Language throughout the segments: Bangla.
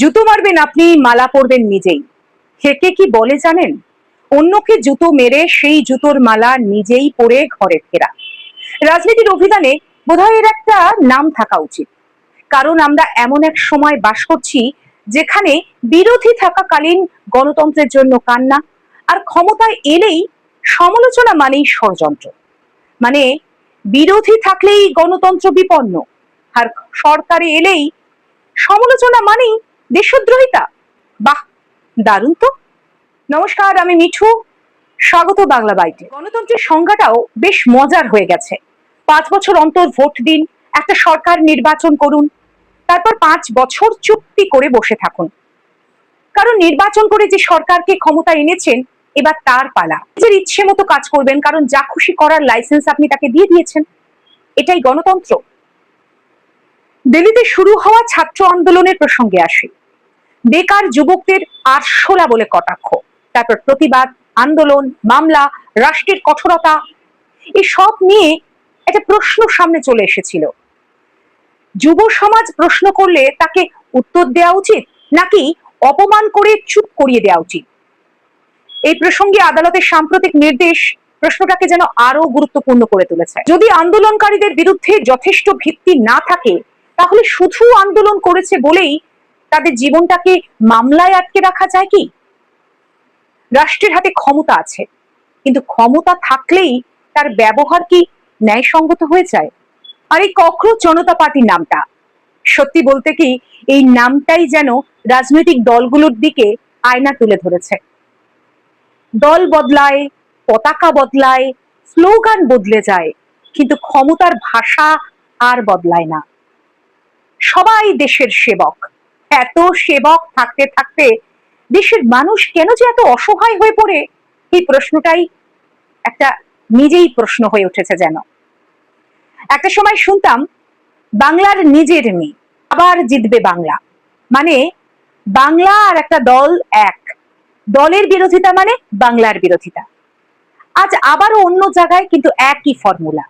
জুতো মারবেন আপনি, মালা পরবেন নিজেই। কে কি বলে জানেন? অন্যকে জুতো মেরে সেই জুতোর মালা নিজেই পরে ঘরে ফেরা। রাজনীতির অভিধানে বোধহয় এর একটা নাম থাকা উচিত। কারণ আমরা এমন এক সময় বাস করছি যেখানে বিরোধী থাকাকালীন গণতন্ত্রের জন্য কান্না, আর ক্ষমতায় এলেই সমালোচনা মানেই ষড়যন্ত্র। মানে বিরোধী থাকলেই গণতন্ত্র বিপন্ন, আর সরকারে এলেই সমালোচনা মানেই দেশদ্রোহিতা। বাহ, দারুণ তো। নমস্কার, আমি মিঠু, স্বাগত বাংলা বাইটে। গণতন্ত্রের সংজ্ঞাটাও বেশ মজার হয়ে গেছে। 5 বছর অন্তর ভোট দিন, একটা সরকার নির্বাচন করুন, তারপর 5 বছর চুক্তি করে বসে থাকুন। কারণ নির্বাচন করে যে সরকারকে ক্ষমতা এনেছেন, এবার তার পালা। নিজের ইচ্ছে মতো কাজ করবেন, কারণ যা খুশি করার লাইসেন্স আপনি তাকে দিয়ে দিয়েছেন। এটাই গণতন্ত্র। দিল্লিতে শুরু হওয়া ছাত্র আন্দোলনের প্রসঙ্গে আসি। বেকার যুবকদের আরশোলা বলে কটাক্ষ, তারপর প্রতিবাদ, আন্দোলন, মামলা, রাষ্ট্রের কঠোরতা, এই সব নিয়ে একটা প্রশ্ন সামনে চলে এসেছিল। যুব সমাজ প্রশ্ন করলে তাকে উত্তর দেওয়া উচিত, নাকি অপমান করে চুপ করিয়ে দেওয়া উচিত? এই প্রসঙ্গে আদালতের সাম্প্রতিক নির্দেশ প্রশ্নটাকে যেন আরো গুরুত্বপূর্ণ করে তুলেছে। যদি আন্দোলনকারীদের বিরুদ্ধে যথেষ্ট ভিত্তি না থাকে, তাহলে শুধু আন্দোলন করেছে বলেই তাদের জীবনটাকে মামলায় আটকে রাখা যায় কি? রাষ্ট্রের হাতে ক্ষমতা আছে, কিন্তু ক্ষমতা থাকলেই তার ব্যবহার কি ন্যায়সঙ্গত হয়ে যায়? আর এই ককরোচ জনতা পার্টির নামটা, সত্যি বলতে কি এই নামটাই যেন রাজনৈতিক দলগুলোর দিকে আয়না তুলে ধরেছে। দল বদলায়, পতাকা বদলায়, স্লোগান বদলে যায়, কিন্তু ক্ষমতার ভাষা আর বদলায় না। সবাই দেশের সেবক। এত সেবক থাকতে থাকতে দেশের মানুষ কেন যে এত অসহায় হয়ে পড়ে, এই প্রশ্নটাই একটা নিজেই প্রশ্ন হয়ে উঠেছে যেন। একটা সময় শুনতাম, বাংলার নিজের মেয়ে, আবার জিতবে বাংলা। মানে বাংলা আর একটা দল এক, দলের বিরোধিতা মানে বাংলার বিরোধিতা। আজ আবারও অন্য জায়গায়, কিন্তু একই ফর্মুলা।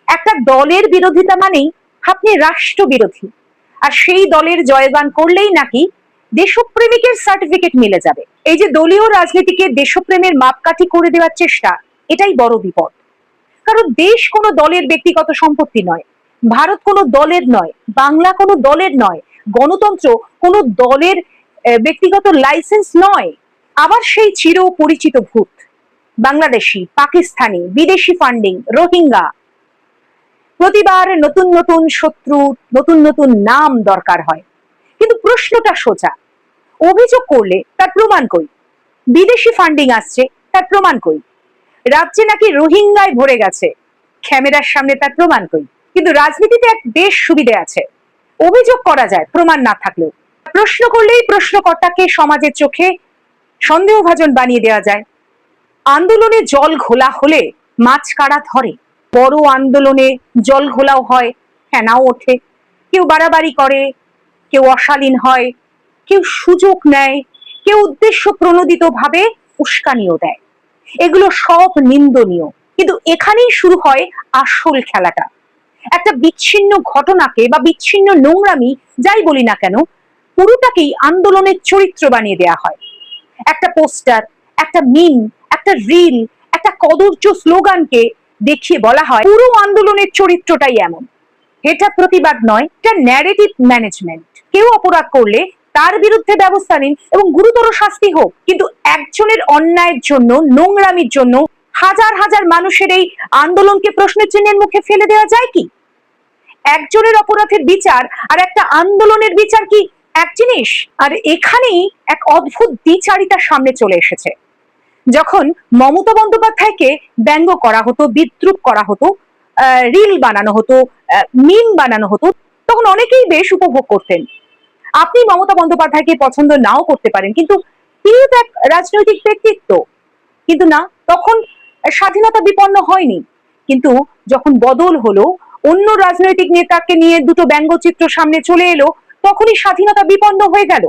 একটা দলের বিরোধিতা মানেই আপনি রাষ্ট্র বিরোধী, আর সেই দলের জয়গান করলেই নাকি দেশপ্রেমিকের সার্টিফিকেট মিলে যাবে। এই যে দলীয় রাজনীতিকে দেশপ্রেমের মাপকাঠি করে দেওয়ার চেষ্টা, এটাই বড় বিপদ। কারণ দেশ কোনো দলের ব্যক্তিগত সম্পত্তি নয়, ভারত কোনো দলের নয়, বাংলা কোনো দলের নয়, গণতন্ত্র কোনো দলের ব্যক্তিগত লাইসেন্স নয়। আবার সেই চির পরিচিত ভূত, বাংলাদেশি, পাকিস্তানি, বিদেশি ফান্ডিং, রোহিঙ্গা। প্রতিবার নতুন নতুন শত্রু, নতুন নতুন নাম দরকার হয়। কিন্তু প্রশ্নটা সোজা, অভিযোগ করলে তার প্রমাণ কই? বিদেশি ফান্ডিং আসছে, তার প্রমাণ কই? রাজ্যে নাকি রোহিঙ্গায় ভরে গেছে, ক্যামেরার সামনে তার প্রমাণ কই? কিন্তু রাজনীতিতে এক বেশ সুবিধে আছে, অভিযোগ করা যায় প্রমাণ না থাকলেও। প্রশ্ন করলেই প্রশ্নকর্তাকে সমাজের চোখে সন্দেহভাজন বানিয়ে দেওয়া যায়। আন্দোলনে জল ঘোলা হলে মাছ কারা ধরে, বড় আন্দোলনে জল ঘোলাও হয়, ফেনাও ওঠে। কেউ বাড়াবাড়ি করে, কেউ অশালীন হয়, কেউ সুযোগ নেয়, কেউ উদ্দেশ্য প্রণোদিত ভাবে উস্কানিও দেয়। এগুলো সব নিন্দনীয়, কিন্তু এখানেই শুরু হয় আসল খেলাটা। একটা বিচ্ছিন্ন ঘটনাকে বা বিচ্ছিন্ন নোংরামি যাই বলি না কেন, পুরোটাকেই আন্দোলনের চরিত্র বানিয়ে দেয়া হয়। একটা পোস্টার, একটা মিম, একটা রিল, একটা কদর্য স্লোগানকে দেখিয়ে বলা হয় পুরো আন্দোলনের চরিত্রটাই এমন। এটা প্রতিবাদ নয়, এটা ন্যারেটিভ ম্যানেজমেন্ট। কেউ অপরাধ করলে তার বিরুদ্ধে ব্যবস্থা নিন এবং গুরুতর শাস্তি হোক, কিন্তু একজনের অন্যায়ের জন্য, নোংরামির জন্য হাজার হাজার মানুষের এই আন্দোলনকে প্রশ্নের চিহ্নের মুখে ফেলে দেওয়া যায় কি? একজনের অপরাধের বিচার আর একটা আন্দোলনের বিচার কি এক জিনিস? আর এখানেই এক অদ্ভুত দ্বিচারিতা সামনে চলে এসেছে। যখন মমতা বন্দ্যোপাধ্যায়কে ব্যঙ্গ করা হতো, বিদ্রুপ করা হতো, রিল বানানো হতো, মিম বানানো হতো, তখন অনেকেই বেশ উপভোগ করতেন। আপনি মমতা বন্দ্যোপাধ্যায়কে পছন্দ নাও করতে পারেন, কিন্তু তিনি তো এক রাজনৈতিক ব্যক্তিত্ব। কিন্তু না, তখন স্বাধীনতা বিপন্ন হয়নি। কিন্তু যখন বদল হলো, অন্য রাজনৈতিক নেতাকে নিয়ে দুটো ব্যঙ্গচিত্র সামনে চলে এলো, তখনই স্বাধীনতা বিপন্ন হয়ে গেল।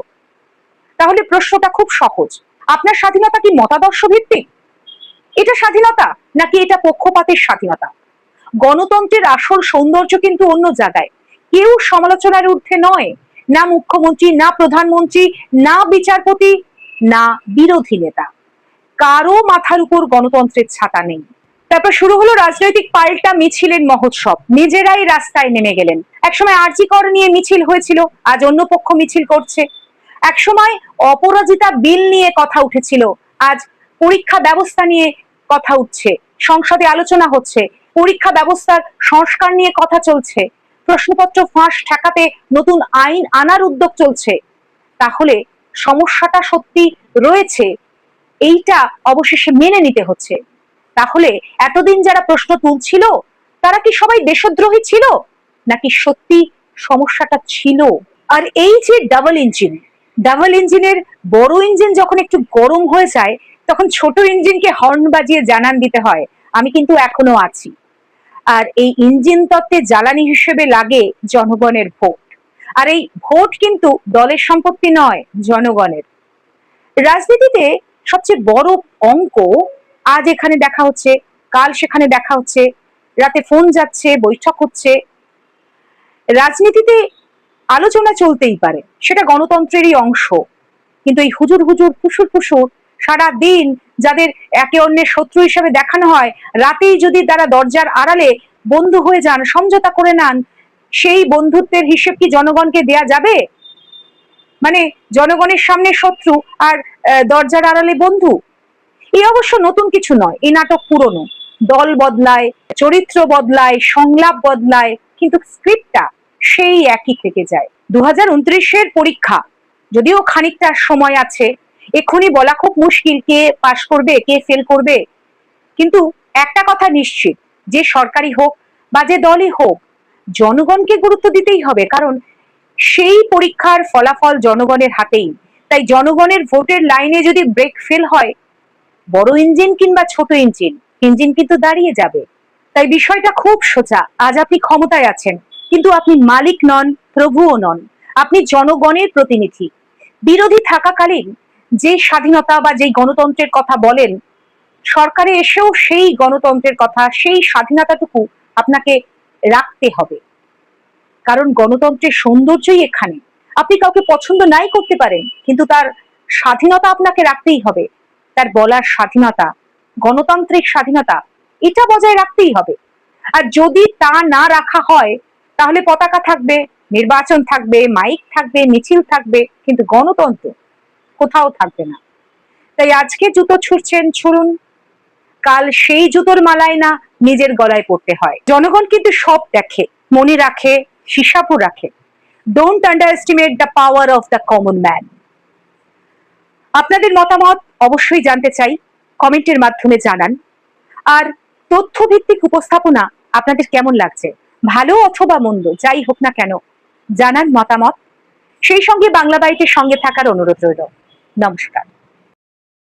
তাহলে প্রশ্নটা খুব সহজ, আপনার স্বাধীনতা কি মতাদর্শ ভিত্তিক? এটা স্বাধীনতা, নাকি এটা পক্ষপাতের স্বাধীনতা? গণতন্ত্রের আসল সৌন্দর্য কিন্তু অন্য জায়গায়। কেউ সমালোচনার ঊর্ধ্বে নয়, না মুখ্যমন্ত্রী, না প্রধানমন্ত্রী, না বিচারপতি, না বিরোধী নেতা, কারো মাথার উপর গণতন্ত্রের ছাতা নেই। তারপর শুরু হলো রাজনৈতিক পাল্টা মিছিলের মহোৎসব, নিজেরাই রাস্তায় নেমে গেলেন। একসময় আরজি কর নিয়ে মিছিল হয়েছিল, আজ অন্য পক্ষ মিছিল করছে। একসময় অপরাজিতা বিল নিয়ে কথা উঠেছিল, আজ পরীক্ষা ব্যবস্থা নিয়ে কথা উঠছে, সংসদে আলোচনা হচ্ছে, পরীক্ষা ব্যবস্থার সংস্কার নিয়ে কথা চলছে, প্রশ্নপত্র ফাঁস ঠেকাতে নতুন আইন আনার উদ্যোগ চলছে। তাহলে সমস্যাটা সত্যি রয়েছে, এইটা অবশেষে মেনে নিতে হচ্ছে। তাহলে এতদিন যারা প্রশ্ন তুলছিল তারা কি সবাই দেশদ্রোহী ছিল, নাকি সত্যি সমস্যাটা ছিল? আর এই যে ডাবল ইঞ্জিনের বড় ইঞ্জিন যখন একটু গরম হয়ে যায়, তখন ছোট ইঞ্জিনকে হর্ন বাজিয়ে জানান দিতে হয় আমি কিন্তু এখনো আছি। আর এই ইঞ্জিন তত্ত্বে জ্বালানি হিসেবে লাগে জনগণের ভোট। আর এই ভোট কিন্তু দলের সম্পত্তি নয়, জনগণের। রাজনীতিতে সবচেয়ে বড় অঙ্ক, আজ এখানে দেখা হচ্ছে, কাল সেখানে দেখা হচ্ছে, রাতে ফোন যাচ্ছে, বৈঠক হচ্ছে। রাজনীতিতে আলোচনা চলতেই পারে, সেটা গণতন্ত্রেরই অংশ। কিন্তু এই হুজুর হুজুর ফুসুর ফুসুর সারা দিন যাদের একে অন্যের শত্রু হিসেবে দেখানো হয়, রাতেই যদি তারা দরজার আড়ালে বন্ধু হয়ে যান, সমঝোতা করে নেন, সেই বন্ধুত্বের হিসেব কি জনগণকে দেয়া যাবে? মানে জনগণের সামনে শত্রু আর দরজার আড়ালে বন্ধু। এই অবশ্য নতুন কিছু নয়, এই নাটক পুরনো। দল বদলায়, চরিত্র বদলায়, সংলাপ বদলায়, কিন্তু স্ক্রিপ্টটা সেই একই থেকে যায়। 2029-এর পরীক্ষা, যদিও খানিকটা সময় আছে, এক্ষুনি বলা খুব মুশকিল কে পাশ করবে কে ফেল করবে। কিন্তু একটা কথা নিশ্চিত, যে সরকারি হোক বা যে দলই হোক, জনগণকে গুরুত্ব দিতেই হবে, কারণ সেই পরীক্ষার ফলাফল জনগণের হাতেই। তাই জনগণের ভোটের লাইনে যদি ব্রেক ফেল হয়, বড় ইঞ্জিন কিংবা ছোট ইঞ্জিন কিন্তু দাঁড়িয়ে যাবে। তাই বিষয়টা খুব সোজা। আজ আপনি ক্ষমতায় আছেন, কিন্তু আপনি মালিক নন, প্রভুও নন। আপনি জনগণের প্রতিনিধি। বিরোধী থাকাকালীন যে স্বাধীনতা বা যেই গণতন্ত্রের কথা বলেন, সরকারে এসেও সেই গণতন্ত্রের কথা, সেই স্বাধীনতাটুকু আপনাকে রাখতে হবে। কারণ গণতন্ত্রের সৌন্দর্যই এখানে। আপনি কাউকে পছন্দ নাই করতে পারেন, কিন্তু তার স্বাধীনতা আপনাকে রাখতেই হবে। তার বলার স্বাধীনতা, গণতান্ত্রিক স্বাধীনতা, এটা বজায় রাখতেই হবে। আর যদি তা না রাখা হয়, তাহলে পতাকা থাকবে, নির্বাচন থাকবে, মাইক থাকবে, মিছিল থাকবে, কিন্তু গণতন্ত্র কোথাও থাকবে না। তাই আজকে জুতো ছুঁড়ছেন, ছুড়ুন, কাল সেই জুতোর মালায় না নিজের গলায় পড়তে হয়। জনগণ কিন্তু সব দেখে, মনে রাখে, হিসাবও রাখে। Don't underestimate the power of the common man. আপনাদের মতামত অবশ্যই জানতে চাই, কমেন্টের মাধ্যমে জানান। আর তথ্যভিত্তিক উপস্থাপনা আপনাদের কেমন লাগছে, ভালো অথবা মন্দ, যাই হোক না কেন, জানান মতামত। সেই সঙ্গে বাংলা বাইটের সঙ্গে থাকার অনুরোধ রইল। নমস্কার।